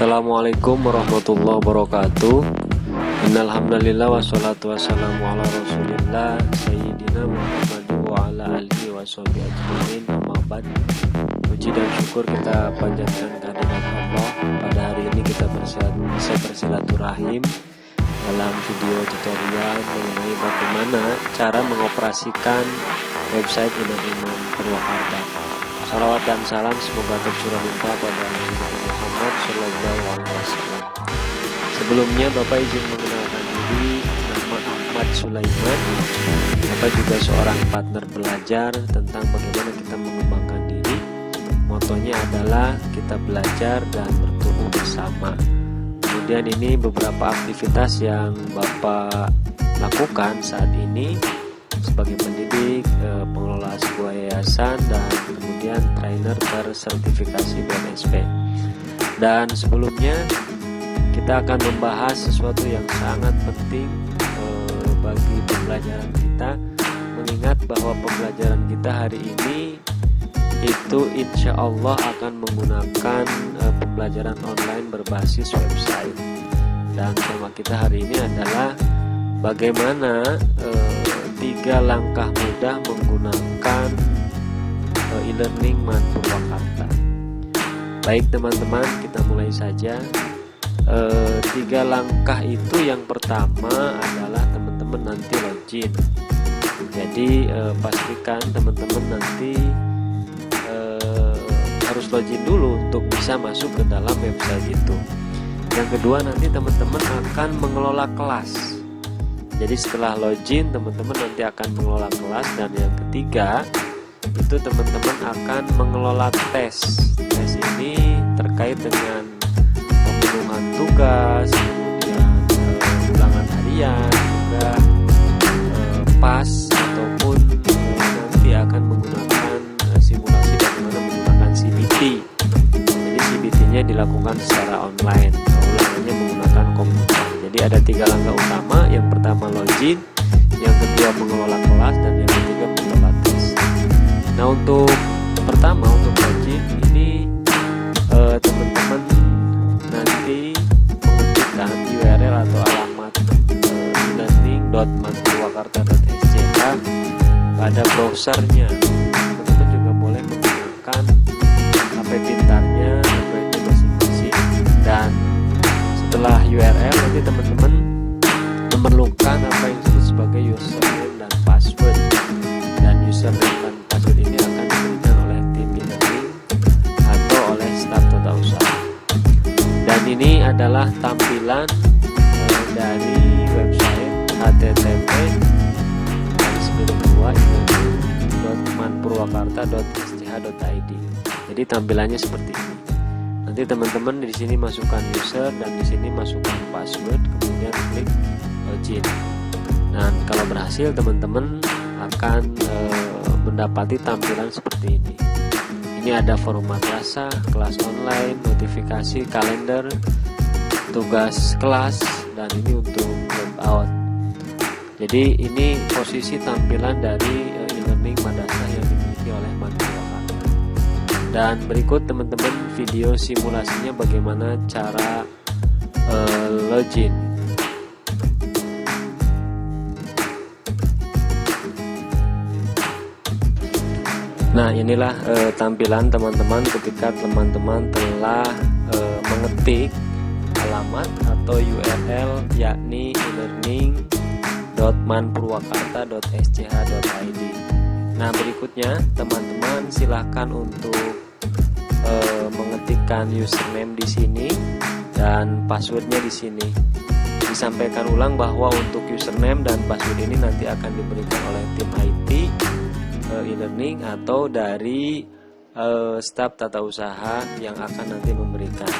Assalamualaikum warahmatullahi wabarakatuh. Innal hamdalillah wassalatu wassalamu ala Rasulillah sayyidina Muhammad wa ala alihi washabihi ajmain. Amma ba'd. Puji dan syukur kita panjatkan kehadirat Allah. Pada hari ini kita bisa bersilaturahim dalam video tutorial mengenai bagaimana cara mengoperasikan website Iman Purwakarta. Salawat dan salam semoga tercurah limpah pada Nabi Muhammad SAW. Sebelumnya Bapak izin mengenalkan diri, nama Ahmad Sulaiman. Bapak juga seorang partner belajar tentang bagaimana kita mengembangkan diri. Motonya adalah kita belajar dan bertumbuh bersama. Kemudian ini beberapa aktivitas yang Bapak lakukan saat ini sebagai pendidik, pengelola sebuah yayasan, dan kemudian trainer bersertifikasi BNSP. Dan sebelumnya kita akan membahas sesuatu yang sangat penting bagi pembelajaran kita, mengingat bahwa pembelajaran kita hari ini itu insya Allah akan menggunakan pembelajaran online berbasis website. Dan tema kita hari ini adalah bagaimana 3 langkah mudah menggunakan e-learning MAN Purwakarta. Baik teman-teman, kita mulai saja. 3 langkah itu, yang pertama adalah teman-teman nanti login. Jadi pastikan teman-teman nanti harus login dulu untuk bisa masuk ke dalam website itu. Yang kedua, nanti teman-teman akan mengelola kelas. Jadi setelah login, teman-teman nanti akan mengelola kelas. Dan yang ketiga, itu teman-teman akan mengelola tes. Tes ini terkait dengan pemenuhan tugas, kemudian ulangan harian, juga pas ataupun nanti akan menggunakan simulasi bagaimana menggunakan CBT. Jadi CBT-nya dilakukan secara online, ulangannya menggunakan komputer. Jadi ada 3 langkah utama. Yang pertama login, yang kedua mengelola kelas, dan yang ketiga mengelola tes. Nah, untuk pertama, untuk login ini teman-teman nanti mengetikkan URL atau alamat e-learning.manpurwakarta.sch pada browsernya. Teman-teman juga boleh menggunakan HP pintarnya, Android masing-masing. Dan setelah URL, nanti teman-teman memerlukan apa yang disebut sebagai username dan password. Dan username dan password ini akan diberikan oleh tim e-learning atau oleh staf tata usaha. Dan ini adalah tampilan dari website http://e-learning.manpurwakarta.sch.id. Jadi tampilannya seperti ini. Nanti teman-teman di sini masukkan user dan di sini masukkan password, kemudian klik login. Dan kalau berhasil, teman-teman akan mendapati tampilan seperti ini. Ini ada forum madrasah, kelas online, notifikasi, kalender, tugas kelas, dan ini untuk logout. Jadi ini posisi tampilan dari e-learning madrasah yang dimiliki oleh MAN Purwakarta. Dan berikut teman-teman video simulasinya bagaimana cara login. Nah, inilah tampilan teman-teman ketika teman-teman telah mengetik alamat atau URL yakni e-learning.manpurwakarta.sch.id. Nah, berikutnya teman-teman silahkan untuk mengetikkan username di sini dan passwordnya di sini. Disampaikan ulang bahwa untuk username dan password ini nanti akan diberikan oleh tim IT e-learning atau dari staf tata usaha yang akan nanti memberikan.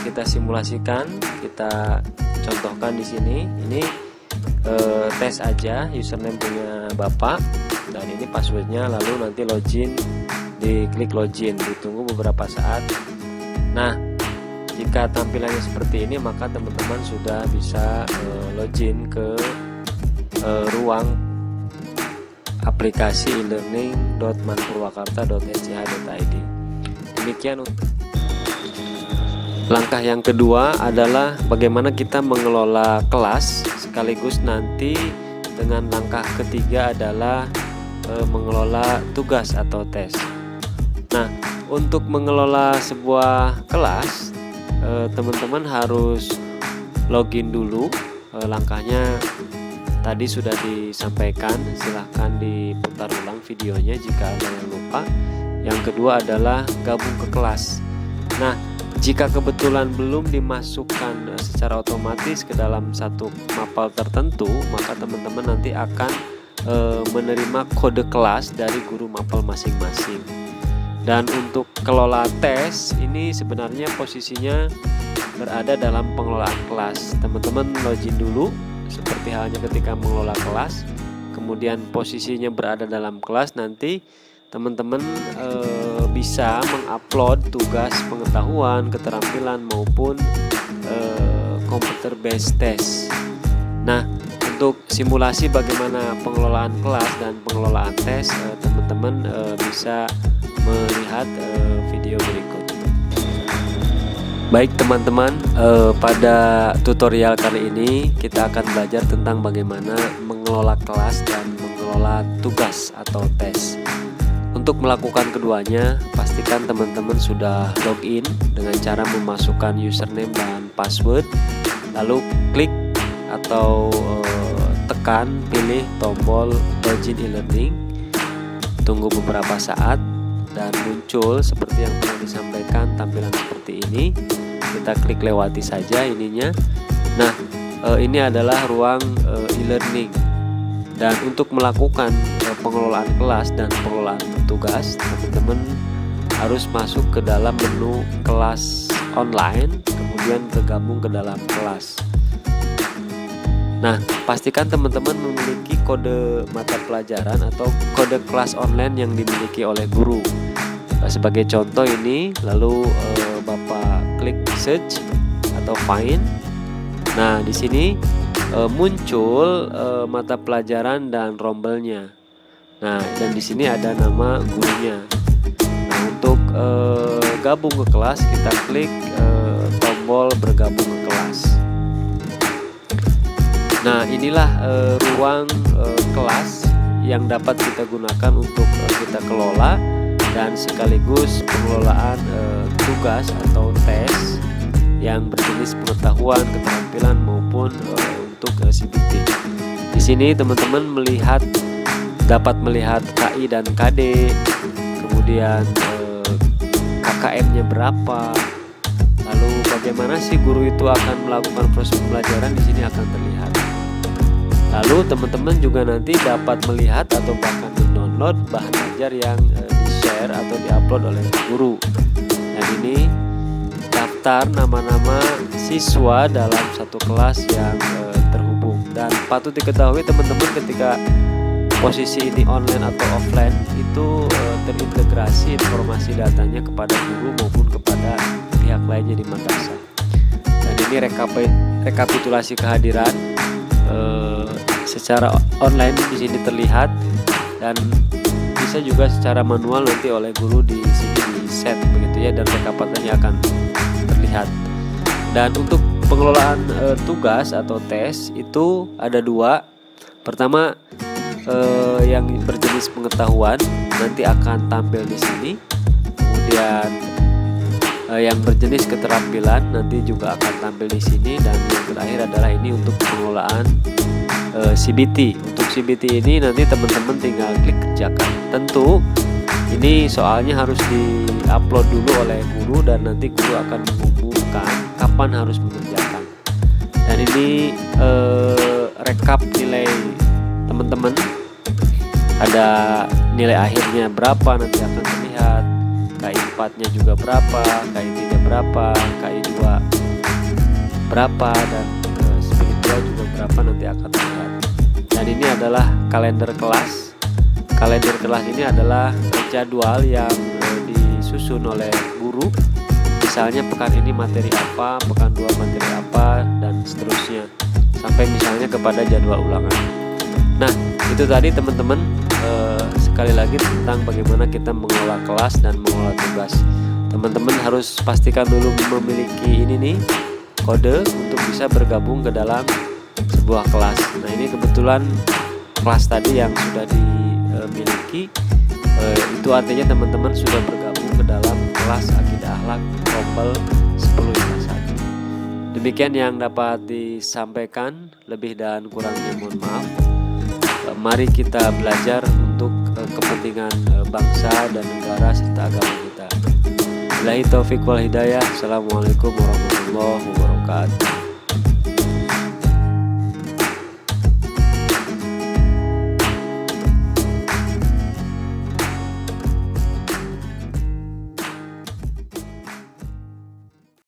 Kita simulasikan, kita contohkan di sini. Ini tes aja, username punya Bapak dan ini passwordnya, lalu nanti login, diklik login, ditunggu beberapa saat. Nah, jika tampilannya seperti ini, maka teman-teman sudah bisa login ke ruang aplikasi e-learning.manpurwakarta.sch.id. Demikian. Langkah yang kedua adalah bagaimana kita mengelola kelas, sekaligus nanti dengan langkah ketiga adalah mengelola tugas atau tes. Nah, untuk mengelola sebuah kelas, teman-teman harus login dulu. Langkahnya tadi sudah disampaikan, silahkan diputar ulang videonya jika ada yang lupa. Yang kedua adalah gabung ke kelas. Nah, jika kebetulan belum dimasukkan secara otomatis ke dalam satu mapel tertentu, maka teman-teman nanti akan menerima kode kelas dari guru mapel masing-masing. Dan untuk kelola tes ini sebenarnya posisinya berada dalam pengelolaan kelas. Teman-teman login dulu seperti halnya ketika mengelola kelas, kemudian posisinya berada dalam kelas. Nanti teman-teman bisa mengupload tugas pengetahuan, keterampilan maupun computer based test. Nah, untuk simulasi bagaimana pengelolaan kelas dan pengelolaan tes, teman-teman bisa melihat video berikut. Baik teman-teman, pada tutorial kali ini kita akan belajar tentang bagaimana mengelola kelas dan mengelola tugas atau tes. Untuk melakukan keduanya, pastikan teman-teman sudah login dengan cara memasukkan username dan password, lalu klik atau tekan pilih tombol login e-learning. Tunggu beberapa saat dan muncul seperti yang pernah disampaikan, tampilan seperti ini. Kita klik lewati saja ininya. Nah, ini adalah ruang e-learning. Dan untuk melakukan pengelolaan kelas dan pengelolaan tugas, teman-teman harus masuk ke dalam menu kelas online, kemudian tergabung ke dalam kelas. Nah, pastikan teman-teman memiliki kode mata pelajaran atau kode kelas online yang dimiliki oleh guru. Sebagai contoh ini, lalu Bapak klik search atau find. Nah, di sini muncul mata pelajaran dan rombelnya. Nah, dan di sini ada nama gurunya. Nah, untuk gabung ke kelas, kita klik tombol bergabung ke kelas. Nah, inilah ruang kelas yang dapat kita gunakan untuk kita kelola dan sekaligus pengelolaan tugas atau tes yang berjenis pengetahuan, keterampilan maupun untuk CBT. Di sini teman-teman dapat melihat KI dan KD, kemudian KKM-nya berapa, lalu bagaimana sih guru itu akan melakukan proses pembelajaran, di sini akan terlihat. Lalu teman-teman juga nanti dapat melihat atau bahkan mendownload bahan ajar yang di-share atau di-upload oleh guru. Dan ini daftar nama-nama siswa dalam satu kelas yang terhubung. Dan patut diketahui teman-teman, ketika posisi ini online atau offline itu terintegrasi informasi datanya kepada guru maupun kepada pihak lainnya di madrasah. Dan ini rekapitulasi kehadiran secara online di sini terlihat, dan bisa juga secara manual nanti oleh guru di sini di set begitu ya, dan rekapitulasinya akan terlihat. Dan untuk pengelolaan tugas atau tes itu ada dua. Pertama, yang berjenis pengetahuan nanti akan tampil di sini. Kemudian yang berjenis keterampilan nanti juga akan tampil di sini. Dan yang terakhir adalah ini untuk pengelolaan CBT. Untuk CBT ini nanti teman-teman tinggal klik kerjakan. Tentu ini soalnya harus di-upload dulu oleh guru dan nanti guru akan mengumumkan kapan harus mengerjakan. Dan ini rekap nilai teman-teman, ada nilai akhirnya berapa nanti akan terlihat, KI 4-nya juga berapa, KI 3 berapa, KI 2 berapa, dan spiritual juga berapa nanti akan terlihat. Dan ini adalah kalender kelas. Kalender kelas ini adalah jadwal yang disusun oleh guru. Misalnya pekan ini materi apa, pekan 2 materi apa, dan seterusnya sampai misalnya kepada jadwal ulangan. Nah, itu tadi teman-teman, sekali lagi tentang bagaimana kita mengelola kelas dan mengelola tugas. teman-teman harus pastikan dulu memiliki ini nih, kode untuk bisa bergabung ke dalam sebuah kelas. Nah ini kebetulan kelas tadi yang sudah dimiliki, itu artinya teman-teman sudah bergabung ke dalam kelas Akidah Akhlak Rompel 10 IPA 1. Demikian yang dapat disampaikan, lebih dan kurangnya mohon maaf. Mari kita belajar untuk kepentingan bangsa dan negara serta agama kita. Billahi taufiq wal hidayah. Assalamualaikum warahmatullahi wabarakatuh.